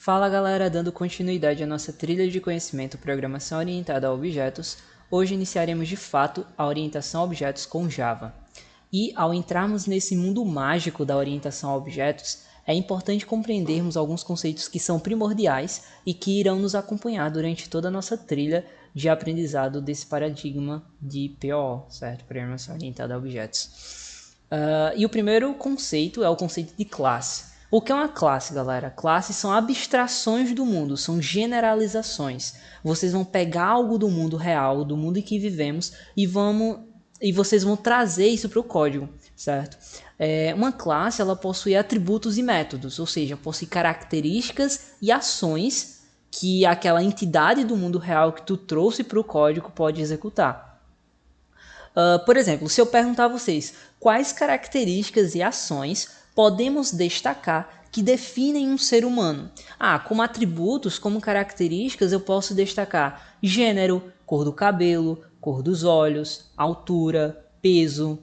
Fala galera, dando continuidade à nossa trilha de conhecimento Programação Orientada a Objetos, hoje iniciaremos de fato a orientação a objetos com Java. E ao entrarmos nesse mundo mágico da orientação a objetos, é importante compreendermos alguns conceitos que são primordiais e que irão nos acompanhar durante toda a nossa trilha de aprendizado desse paradigma de POO, certo? Programação Orientada a Objetos. E o primeiro conceito é o conceito de classe. O que é uma classe, galera? Classes são abstrações do mundo, são generalizações. Vocês vão pegar algo do mundo real, do mundo em que vivemos, e vocês vão trazer isso para o código, certo? Uma classe ela possui atributos e métodos, ou seja, possui características e ações que aquela entidade do mundo real que tu trouxe para o código pode executar. Por exemplo, se eu perguntar a vocês quais características e ações podemos destacar que definem um ser humano. Como atributos, como características, eu posso destacar gênero, cor do cabelo, cor dos olhos, altura, peso.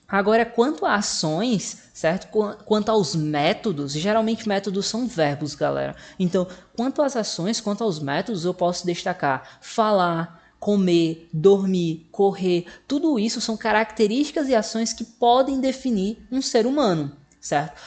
Agora, quanto a ações, certo? Quanto aos métodos, geralmente métodos são verbos, galera. Então, quanto às ações, quanto aos métodos, eu posso destacar falar, comer, dormir, correr. Tudo isso são características e ações que podem definir um ser humano, certo?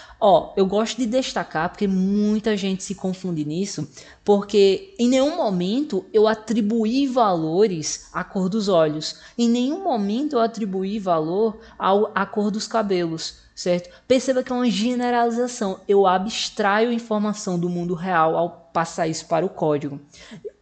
Eu gosto de destacar porque muita gente se confunde nisso, porque em nenhum momento eu atribuí valores à cor dos olhos, em nenhum momento eu atribuí valor à cor dos cabelos, certo? Perceba que é uma generalização, eu abstraio informação do mundo real ao passar isso para o código.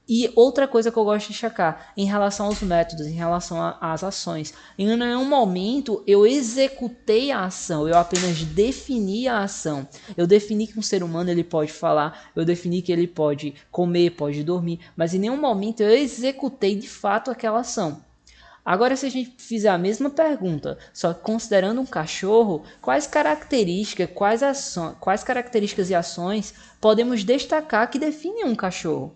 E outra coisa que eu gosto de destacar em relação aos métodos, em relação às ações. Em nenhum momento eu executei a ação, eu apenas defini a ação. Eu defini que um ser humano ele pode falar, eu defini que ele pode comer, pode dormir, mas em nenhum momento eu executei de fato aquela ação. Agora, se a gente fizer a mesma pergunta, só que considerando um cachorro, quais características e ações podemos destacar que definem um cachorro?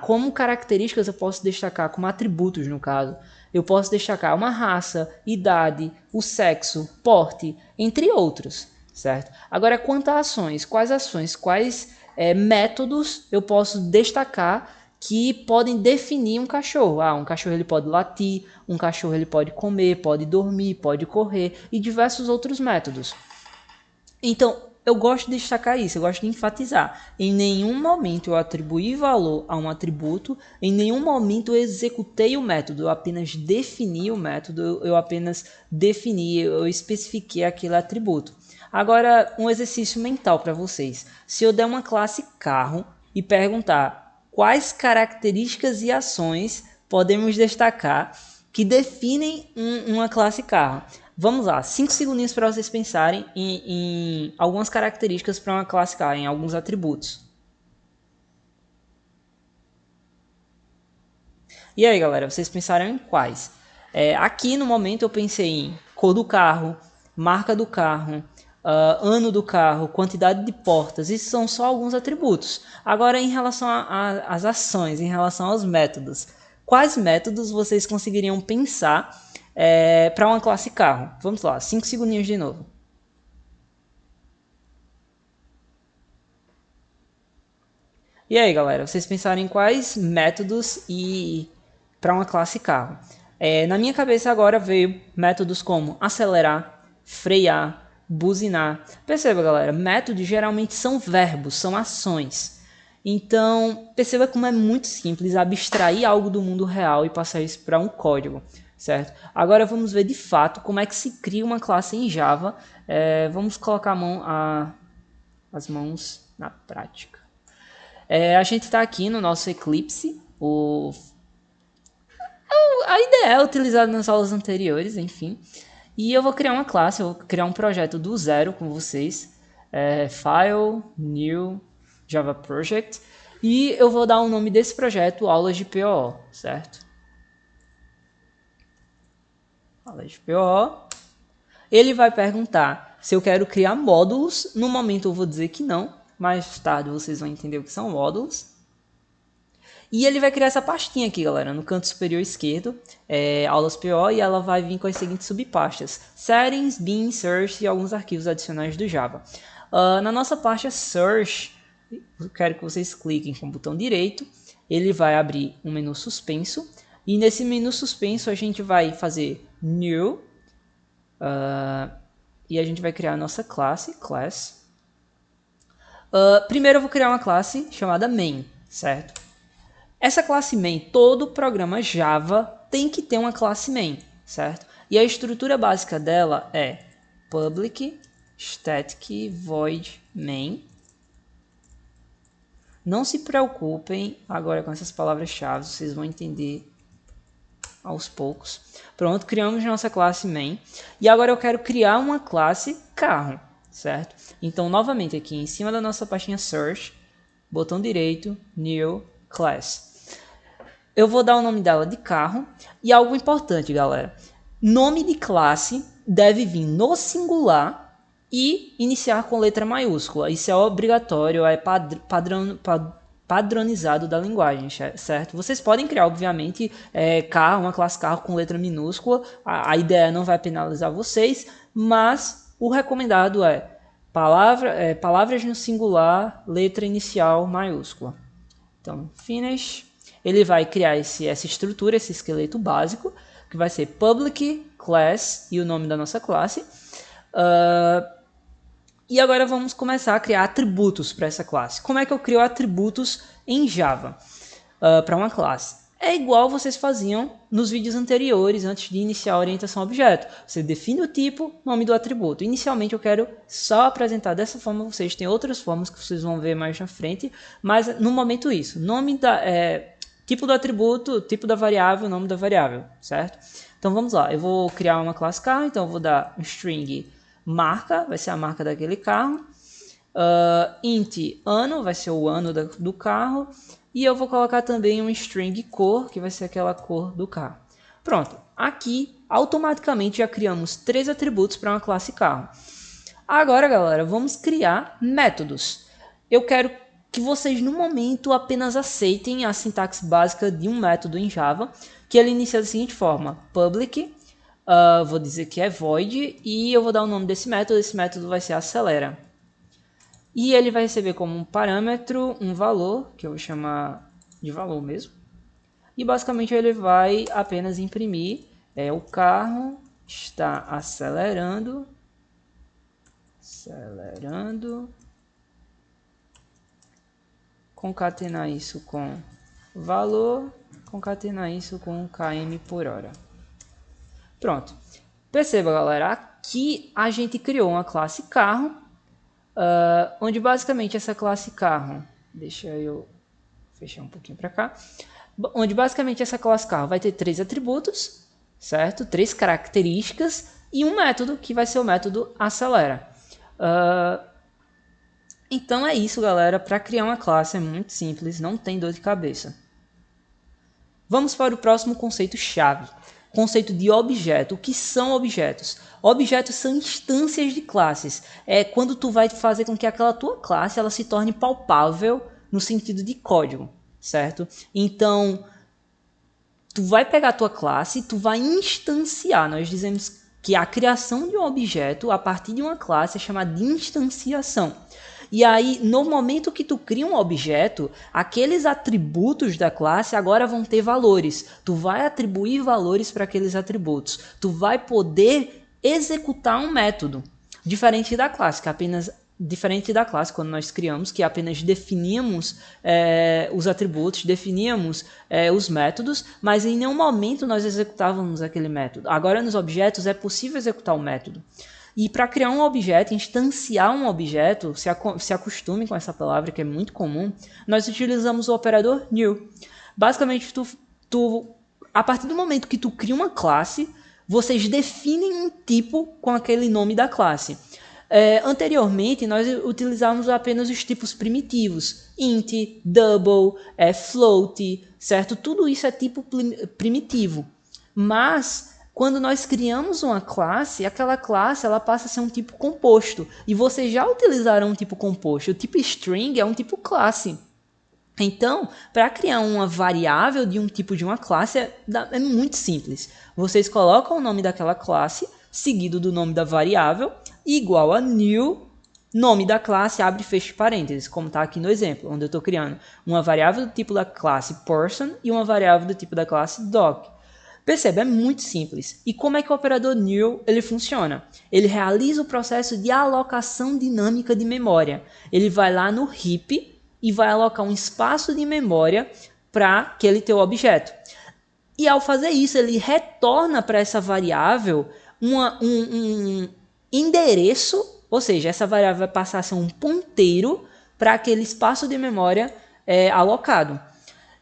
Como características eu posso destacar, como atributos no caso, eu posso destacar uma raça, idade, o sexo, porte, entre outros, certo? Agora, quanto a ações, quais métodos eu posso destacar que podem definir um cachorro. Um cachorro ele pode latir, um cachorro ele pode comer, pode dormir, pode correr e diversos outros métodos. Então, eu gosto de destacar isso, eu gosto de enfatizar. Em nenhum momento eu atribuí valor a um atributo, em nenhum momento eu executei o método, eu apenas defini o método, eu especifiquei aquele atributo. Agora, um exercício mental para vocês. Se eu der uma classe carro e perguntar quais características e ações podemos destacar que definem uma classe carro? Vamos lá, 5 segundinhos para vocês pensarem em algumas características para uma classe carro, em alguns atributos. E aí, galera, vocês pensaram em quais? Aqui no momento eu pensei em cor do carro, marca do carro, ano do carro, quantidade de portas, isso são só alguns atributos. Agora, em relação às ações, em relação aos métodos, quais métodos vocês conseguiriam pensar para uma classe carro? Vamos lá, 5 segundinhos de novo. E aí, galera, vocês pensaram em quais métodos para uma classe carro? Na minha cabeça agora veio métodos como acelerar, frear, buzinar. Perceba, galera, métodos geralmente são verbos, são ações. Então, perceba como é muito simples abstrair algo do mundo real e passar isso para um código, certo? Agora vamos ver de fato como é que se cria uma classe em Java. Vamos colocar as mãos na prática. A gente está aqui no nosso Eclipse, a ideia é utilizada nas aulas anteriores, enfim. E eu vou criar uma classe, eu vou criar um projeto do zero com vocês. File, New, Java Project. E eu vou dar o nome desse projeto Aulas de POO, certo? Aulas de POO. Ele vai perguntar se eu quero criar módulos. No momento eu vou dizer que não. Mais tarde vocês vão entender o que são módulos. E ele vai criar essa pastinha aqui, galera, no canto superior esquerdo, aulas PO, e ela vai vir com as seguintes subpastas: settings, bin, search e alguns arquivos adicionais do Java. Na nossa pasta search, eu quero que vocês cliquem com o botão direito, ele vai abrir um menu suspenso, e nesse menu suspenso a gente vai fazer New, e a gente vai criar a nossa classe, Class. Primeiro eu vou criar uma classe chamada Main, certo? Essa classe Main, todo programa Java tem que ter uma classe Main, certo? E a estrutura básica dela é public static void main. Não se preocupem agora com essas palavras-chave, vocês vão entender aos poucos. Pronto, criamos nossa classe main. E agora eu quero criar uma classe carro, certo? Então, novamente aqui em cima da nossa pastinha search, botão direito, new class. Eu vou dar o nome dela de carro. E algo importante, galera. Nome de classe deve vir no singular e iniciar com letra maiúscula. Isso é obrigatório, é padronizado da linguagem, certo? Vocês podem criar, obviamente, uma classe carro com letra minúscula. A ideia não vai penalizar vocês, mas o recomendado é palavras no singular, letra inicial maiúscula. Então, finish. Ele vai criar essa estrutura, esse esqueleto básico, que vai ser public class e o nome da nossa classe. E agora vamos começar a criar atributos para essa classe. Como é que eu crio atributos em Java para uma classe? É igual vocês faziam nos vídeos anteriores, antes de iniciar a orientação a objeto. Você define o tipo, nome do atributo. Inicialmente eu quero só apresentar dessa forma, vocês têm outras formas que vocês vão ver mais na frente, mas no momento isso. Tipo do atributo, tipo da variável, nome da variável, certo? Então vamos lá, eu vou criar uma classe carro, então eu vou dar um string marca, vai ser a marca daquele carro. Int ano, vai ser o ano do carro. E eu vou colocar também um string cor, que vai ser aquela cor do carro. Pronto, aqui automaticamente já criamos 3 atributos para uma classe carro. Agora, galera, vamos criar métodos. Eu quero que vocês, no momento, apenas aceitem a sintaxe básica de um método em Java, que ele inicia da seguinte forma: public, vou dizer que é void, e eu vou dar o nome desse método. Esse método vai ser acelera. E ele vai receber como um parâmetro um valor, que eu vou chamar de valor mesmo. E basicamente ele vai apenas imprimir o carro está acelerando, concatenar isso com valor, concatenar isso com km por hora. Pronto. Perceba, galera, aqui a gente criou uma classe carro, onde basicamente essa classe carro, deixa eu fechar um pouquinho para cá, onde basicamente essa classe carro vai ter 3 atributos, certo? 3 características e um método que vai ser o método acelera. Então é isso, galera. Para criar uma classe é muito simples, não tem dor de cabeça. Vamos para o próximo conceito-chave. Conceito de objeto. O que são objetos? Objetos são instâncias de classes. É quando tu vai fazer com que aquela tua classe ela se torne palpável no sentido de código, certo? Então, tu vai pegar a tua classe e tu vai instanciar. Nós dizemos que a criação de um objeto a partir de uma classe é chamada de instanciação. E aí, no momento que tu cria um objeto, aqueles atributos da classe agora vão ter valores. Tu vai atribuir valores para aqueles atributos. Tu vai poder executar um método. Diferente da classe, quando nós criamos, que apenas definíamos os atributos, definíamos os métodos, mas em nenhum momento nós executávamos aquele método. Agora, nos objetos, é possível executar o método. E para criar um objeto, instanciar um objeto, se acostume com essa palavra que é muito comum, nós utilizamos o operador new. Basicamente, a partir do momento que tu cria uma classe, vocês definem um tipo com aquele nome da classe. Anteriormente, nós utilizávamos apenas os tipos primitivos, int, double, float, certo? Tudo isso é tipo primitivo. Mas quando nós criamos uma classe, aquela classe ela passa a ser um tipo composto. E vocês já utilizaram um tipo composto. O tipo string é um tipo classe. Então, para criar uma variável de um tipo de uma classe é muito simples. Vocês colocam o nome daquela classe, seguido do nome da variável, igual a new Nome da classe, abre e fecha parênteses, como está aqui no exemplo, onde eu estou criando uma variável do tipo da classe person e uma variável do tipo da classe dog. Percebe, é muito simples. E como é que o operador new ele funciona? Ele realiza o processo de alocação dinâmica de memória. Ele vai lá no heap e vai alocar um espaço de memória para aquele teu objeto. E ao fazer isso, ele retorna para essa variável um endereço, ou seja, essa variável vai passar a ser um ponteiro para aquele espaço de memória alocado.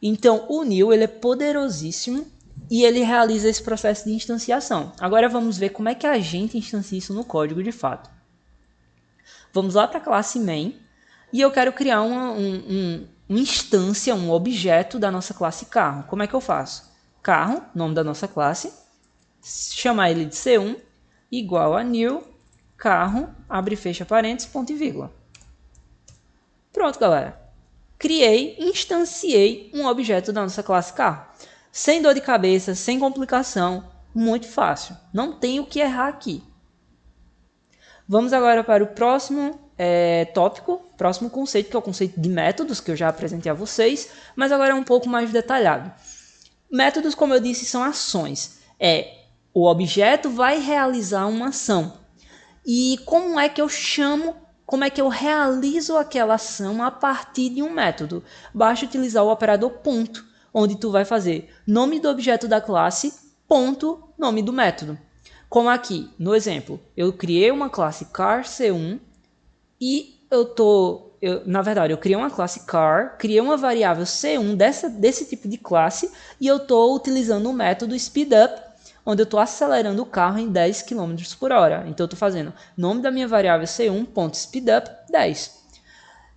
Então, o new ele é poderosíssimo e ele realiza esse processo de instanciação. Agora vamos ver como é que a gente instancia isso no código de fato. Vamos lá para a classe main e eu quero criar uma instância, um objeto da nossa classe carro. Como é que eu faço? Carro, nome da nossa classe, chamar ele de C1, igual a new, carro, abre e fecha parênteses, ponto e vírgula. Pronto, galera. Criei, instanciei um objeto da nossa classe carro. Sem dor de cabeça, sem complicação, muito fácil. Não tem o que errar aqui. Vamos agora para o próximo tópico, próximo conceito, que é o conceito de métodos, que eu já apresentei a vocês, mas agora é um pouco mais detalhado. Métodos, como eu disse, são ações. O objeto vai realizar uma ação. E como é que eu chamo, como é que eu realizo aquela ação a partir de um método? Basta utilizar o operador ponto, onde tu vai fazer nome do objeto da classe, ponto, nome do método. Como aqui, no exemplo, eu criei uma classe car C1 e na verdade, eu criei uma classe car, criei uma variável C1 desse tipo de classe e eu estou utilizando o método speedup, onde eu estou acelerando o carro em 10 km por hora. Então, eu estou fazendo nome da minha variável C1.speedup 10.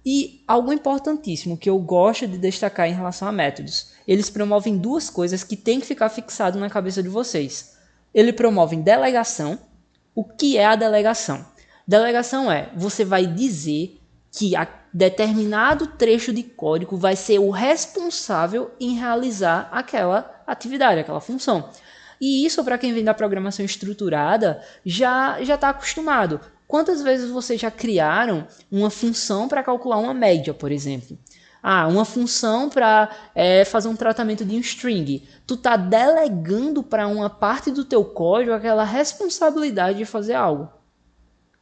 E algo importantíssimo que eu gosto de destacar em relação a métodos, eles promovem duas coisas que tem que ficar fixado na cabeça de vocês. Ele promove delegação. O que é a delegação? Delegação você vai dizer que determinado trecho de código vai ser o responsável em realizar aquela atividade, aquela função. E isso, para quem vem da programação estruturada, já está acostumado. Quantas vezes vocês já criaram uma função para calcular uma média, por exemplo? Uma função para fazer um tratamento de um string. Tu está delegando para uma parte do teu código aquela responsabilidade de fazer algo.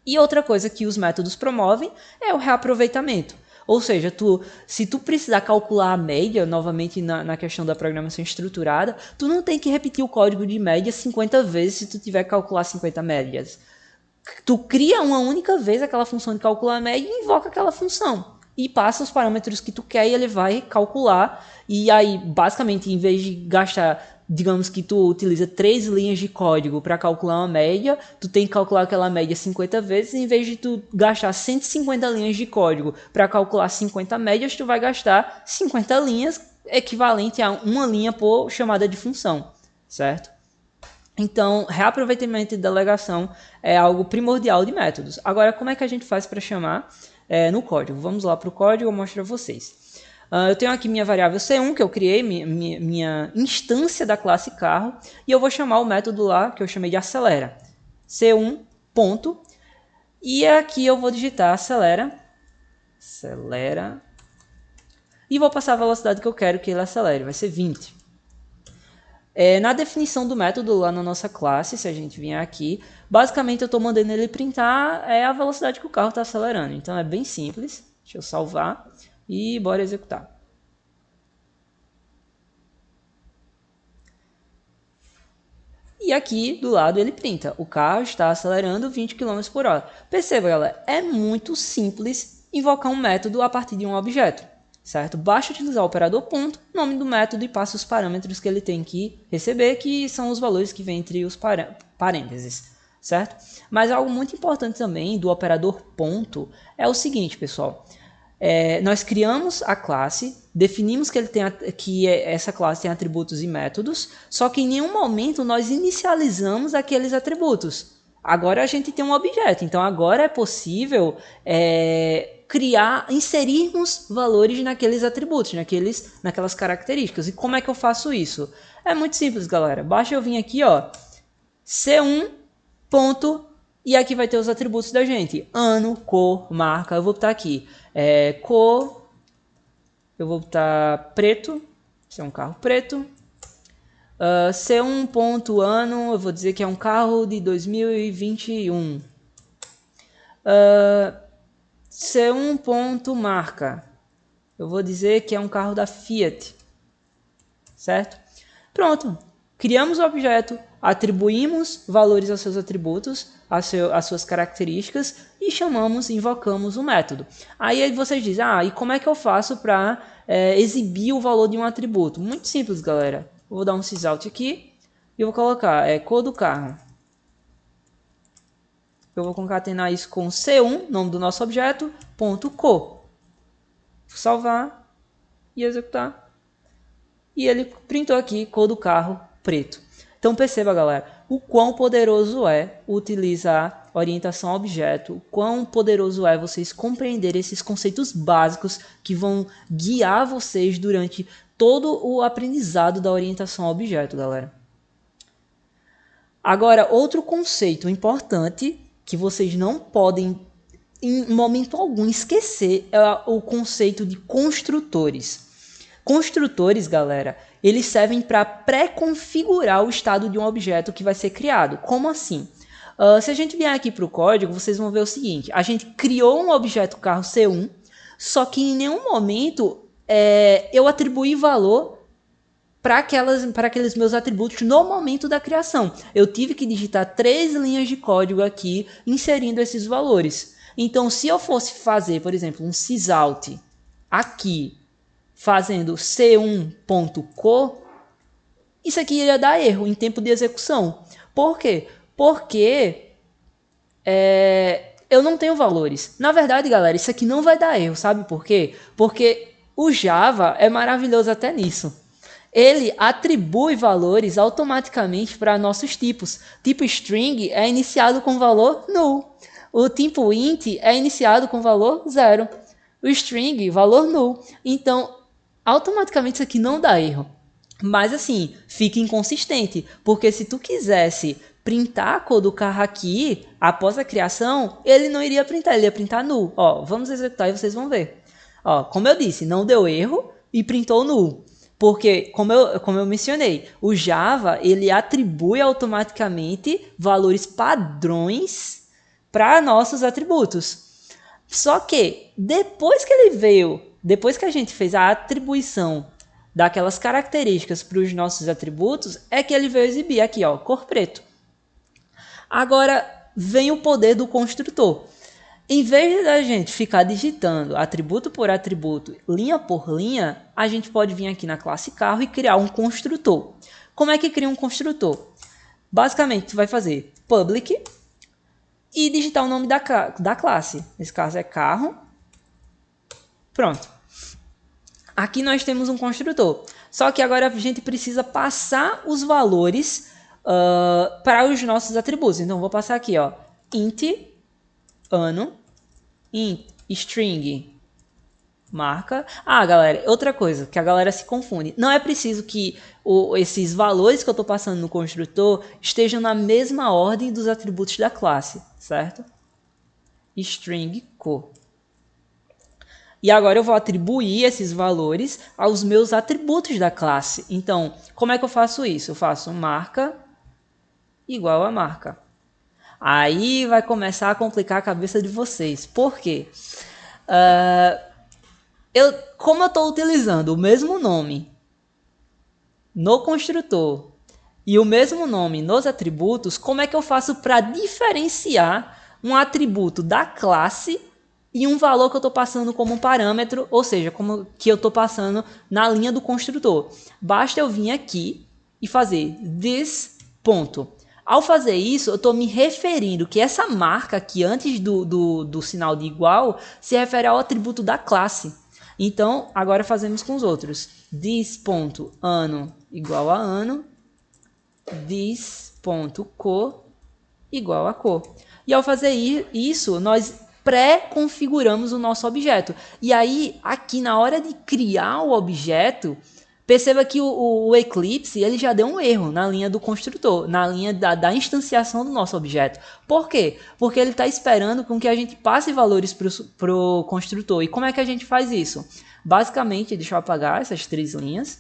E outra coisa que os métodos promovem é o reaproveitamento. Ou seja, se tu precisar calcular a média, novamente na questão da programação estruturada, tu não tem que repetir o código de média 50 vezes se tu tiver que calcular 50 médias. Tu cria uma única vez aquela função de calcular a média e invoca aquela função. E passa os parâmetros que tu quer e ele vai calcular. E aí, basicamente, em vez de gastar... Digamos que tu utiliza 3 linhas de código para calcular uma média, tu tem que calcular aquela média 50 vezes, em vez de tu gastar 150 linhas de código para calcular 50 médias, tu vai gastar 50 linhas, equivalente a uma linha por chamada de função, certo? Então, reaproveitamento e delegação é algo primordial de métodos. Agora, como é que a gente faz para chamar no código? Vamos lá para o código, eu mostro a vocês. Eu tenho aqui minha variável C1, que eu criei, minha instância da classe carro, e eu vou chamar o método lá, que eu chamei de acelera. C1, ponto, e aqui eu vou digitar acelera, e vou passar a velocidade que eu quero que ele acelere, vai ser 20. Na definição do método lá na nossa classe, se a gente vier aqui, basicamente eu estou mandando ele printar a velocidade que o carro está acelerando. Então é bem simples, deixa eu salvar. E bora executar. E aqui do lado ele printa. O carro está acelerando 20 km por hora. Perceba, galera, é muito simples invocar um método a partir de um objeto. Certo? Basta utilizar o operador ponto, nome do método e passa os parâmetros que ele tem que receber, que são os valores que vêm entre os parênteses. Certo? Mas algo muito importante também do operador ponto é o seguinte, pessoal. Nós criamos a classe, definimos que essa classe tem atributos e métodos, só que em nenhum momento nós inicializamos aqueles atributos. Agora a gente tem um objeto, então agora é possível inserirmos valores naqueles atributos, naquelas características. E como é que eu faço isso? É muito simples, galera. Basta eu vir aqui, C1. E aqui vai ter os atributos da gente. Ano, cor, marca. Eu vou botar aqui. Cor. Eu vou botar preto. Esse é um carro preto. C1 ponto ano. Eu vou dizer que é um carro de 2021. C1 ponto marca. Eu vou dizer que é um carro da Fiat. Certo? Pronto. Criamos o objeto, atribuímos valores aos seus atributos, às suas características e invocamos o método. Aí vocês dizem, e como é que eu faço para exibir o valor de um atributo? Muito simples, galera. Eu vou dar um sysout aqui e eu vou colocar cor do carro. Eu vou concatenar isso com C1, nome do nosso objeto, ponto cor. Vou salvar e executar. E ele printou aqui cor do carro preto. Então perceba, galera, o quão poderoso é utilizar orientação a objeto, o quão poderoso é vocês compreenderem esses conceitos básicos que vão guiar vocês durante todo o aprendizado da orientação a objeto, galera. Agora, outro conceito importante que vocês não podem, em momento algum, esquecer é o conceito de construtores. Construtores, galera, eles servem para pré-configurar o estado de um objeto que vai ser criado. Como assim? Se a gente vier aqui para o código, vocês vão ver o seguinte. A gente criou um objeto carro C1, só que em nenhum momento eu atribuí valor para aqueles meus atributos no momento da criação. Eu tive que digitar 3 linhas de código aqui, inserindo esses valores. Então, se eu fosse fazer, por exemplo, um sysout aqui, fazendo c1.co, isso aqui iria dar erro em tempo de execução. Por quê? Porque eu não tenho valores. Na verdade, galera, isso aqui não vai dar erro, sabe por quê? Porque o Java é maravilhoso até nisso. Ele atribui valores automaticamente para nossos tipos. Tipo string é iniciado com valor null. O tipo int é iniciado com valor 0. O string, valor null. Então, automaticamente isso aqui não dá erro. Mas assim, fica inconsistente, porque se tu quisesse printar a cor do carro aqui, após a criação, ele não iria printar, ele ia printar null. Vamos executar e vocês vão ver. Como eu disse, não deu erro e printou null. Porque, como eu mencionei, o Java ele atribui automaticamente valores padrões para nossos atributos. Só que, depois que a gente fez a atribuição daquelas características para os nossos atributos, é que ele veio exibir aqui, cor preto. Agora, vem o poder do construtor. Em vez da gente ficar digitando atributo por atributo, linha por linha, a gente pode vir aqui na classe carro e criar um construtor. Como é que cria um construtor? Basicamente, você vai fazer public e digitar o nome da classe. Nesse caso é carro. Pronto. Aqui nós temos um construtor. Só que agora a gente precisa passar os valores para os nossos atributos. Então, vou passar aqui, int ano, int string marca. Galera, outra coisa que a galera se confunde. Não é preciso que esses valores que eu estou passando no construtor estejam na mesma ordem dos atributos da classe, certo? String cor. E agora eu vou atribuir esses valores aos meus atributos da classe. Então, como é que eu faço isso? Eu faço marca igual a marca. Aí vai começar a complicar a cabeça de vocês. Por quê? Como eu estou utilizando o mesmo nome no construtor e o mesmo nome nos atributos, como é que eu faço para diferenciar um atributo da classe e um valor que eu estou passando como um parâmetro, ou seja, como que eu estou passando na linha do construtor? Basta eu vir aqui e fazer this ponto. Ao fazer isso, eu estou me referindo que essa marca aqui, antes do sinal de igual, se refere ao atributo da classe. Então, agora fazemos com os outros. This.ano igual a ano. This.cor igual a cor. E ao fazer isso, nós pré-configuramos o nosso objeto. E aí, aqui na hora de criar o objeto, Perceba que o Eclipse ele já deu um erro na linha do construtor, na linha da instanciação do nosso objeto. Por quê? Porque ele está esperando com que a gente passe valores para o construtor. E como é que a gente faz isso? Basicamente, deixa eu apagar essas 3 linhas.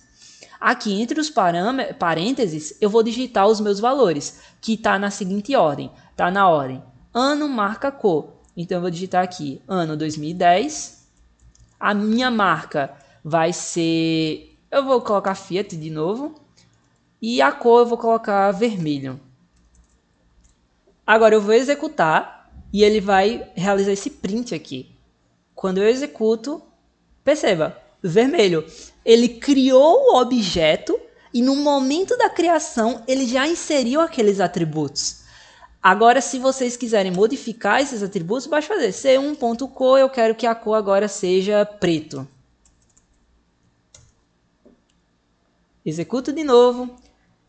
Aqui entre os parênteses, eu vou digitar os meus valores, que está na seguinte ordem. Está na ordem ano, marca, cor. Então, eu vou digitar aqui ano 2010. A minha marca vai ser... Eu vou colocar Fiat de novo. E a cor eu vou colocar vermelho. Agora eu vou executar e ele vai realizar esse print aqui. Quando eu executo, perceba, vermelho. Ele criou o objeto e no momento da criação ele já inseriu aqueles atributos. Agora, se vocês quiserem modificar esses atributos, basta fazer c1.cor, eu quero que a cor agora seja preto. Executo de novo.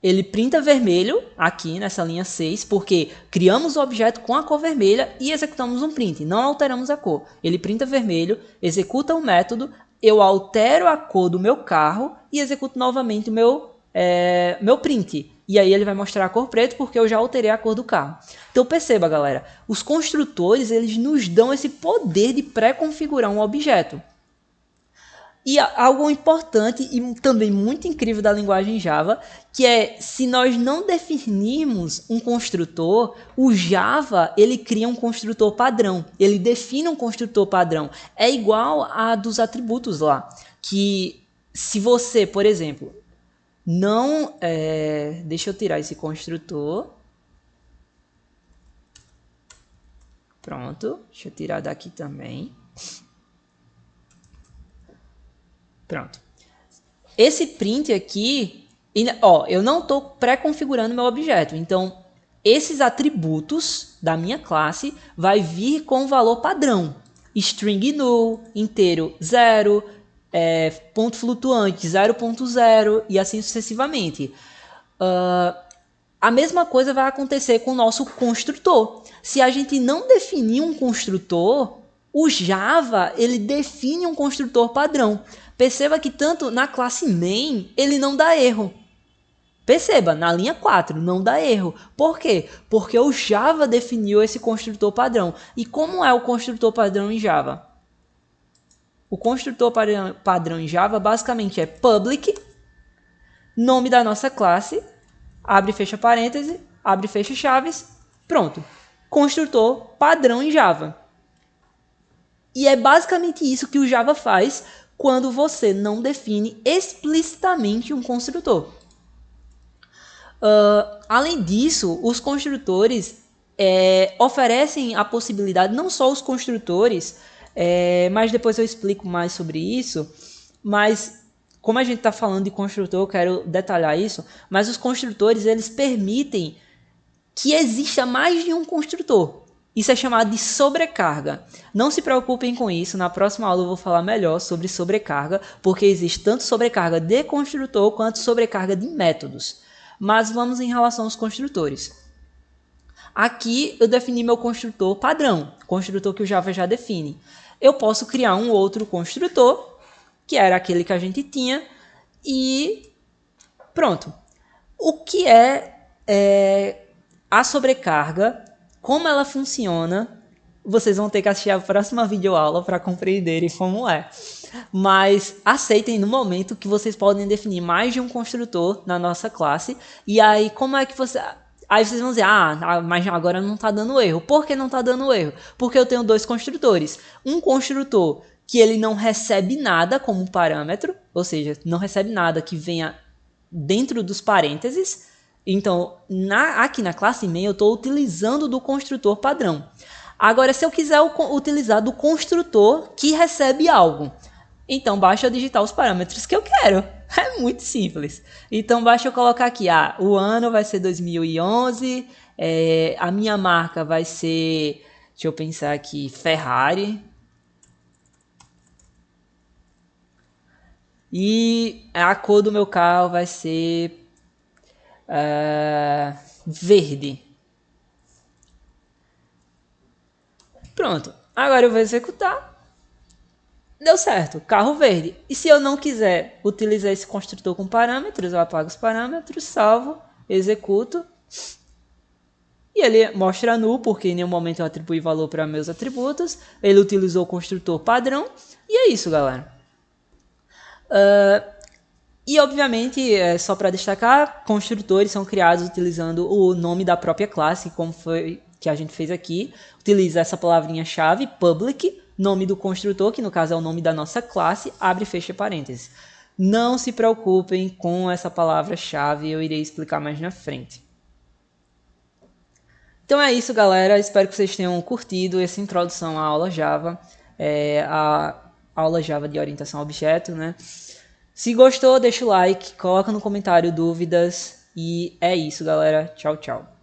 Ele printa vermelho aqui nessa linha 6, porque criamos o objeto com a cor vermelha e executamos um print, não alteramos a cor. Ele printa vermelho, executa o método, eu altero a cor do meu carro e executo novamente o meu print. E aí ele vai mostrar a cor preto porque eu já alterei a cor do carro. Então perceba, galera, os construtores eles nos dão esse poder de pré-configurar um objeto. E algo importante e também muito incrível da linguagem Java, que é se nós não definirmos um construtor, o Java ele cria um construtor padrão, ele define um construtor padrão. É igual a dos atributos lá, que se você, por exemplo, não... deixa eu tirar esse construtor. Pronto, deixa eu tirar daqui também. Pronto. Esse print aqui, eu não estou pré-configurando meu objeto. Então, esses atributos da minha classe vai vir com o valor padrão. String null, inteiro 0, ponto flutuante 0.0 e assim sucessivamente. A mesma coisa vai acontecer com o nosso construtor. Se a gente não definir um construtor, o Java ele define um construtor padrão. Perceba que tanto na classe main ele não dá erro. Perceba, na linha 4 não dá erro. Por quê? Porque o Java definiu esse construtor padrão. E como é o construtor padrão em Java? O construtor padrão em Java basicamente é public, nome da nossa classe, abre e fecha parêntese, abre e fecha chaves, pronto. Construtor padrão em Java. E é basicamente isso que o Java faz quando você não define explicitamente um construtor. Além disso, os construtores oferecem a possibilidade, não só os construtores, mas depois eu explico mais sobre isso, mas como a gente está falando de construtor, eu quero detalhar isso, mas os construtores eles permitem que exista mais de um construtor. Isso é chamado de sobrecarga. Não se preocupem com isso, na próxima aula eu vou falar melhor sobre sobrecarga, porque existe tanto sobrecarga de construtor quanto sobrecarga de métodos. Mas vamos em relação aos construtores. Aqui eu defini meu construtor padrão, construtor que o Java já define. Eu posso criar um outro construtor, que era aquele que a gente tinha, e pronto. O que é a sobrecarga? Como ela funciona, vocês vão ter que assistir a próxima videoaula para compreenderem como é. Mas aceitem no momento que vocês podem definir mais de um construtor na nossa classe. E aí, como é que você... Aí vocês vão dizer, mas agora não está dando erro. Por que não está dando erro? Porque eu tenho 2 construtores. Um construtor que ele não recebe nada como parâmetro, ou seja, não recebe nada que venha dentro dos parênteses. Então, aqui na classe main, eu estou utilizando do construtor padrão. Agora, se eu quiser utilizar do construtor que recebe algo, então basta eu digitar os parâmetros que eu quero. É muito simples. Então, basta eu colocar aqui, o ano vai ser 2011, a minha marca vai ser, deixa eu pensar aqui, Ferrari. E a cor do meu carro vai ser verde. Pronto. Agora eu vou executar. Deu certo, carro verde. E se eu não quiser utilizar esse construtor com parâmetros, eu apago os parâmetros, salvo, executo. E ele mostra null, porque em nenhum momento eu atribuí valor para meus atributos. Ele utilizou o construtor padrão. E é isso, galera. E, obviamente, só para destacar, construtores são criados utilizando o nome da própria classe, como foi que a gente fez aqui. Utiliza essa palavrinha-chave, public, nome do construtor, que no caso é o nome da nossa classe, abre e fecha parênteses. Não se preocupem com essa palavra-chave, eu irei explicar mais na frente. Então é isso, galera. Espero que vocês tenham curtido essa introdução à aula Java, a aula Java de orientação a objeto, né? Se gostou, deixa o like, coloca no comentário dúvidas e é isso, galera. Tchau, tchau.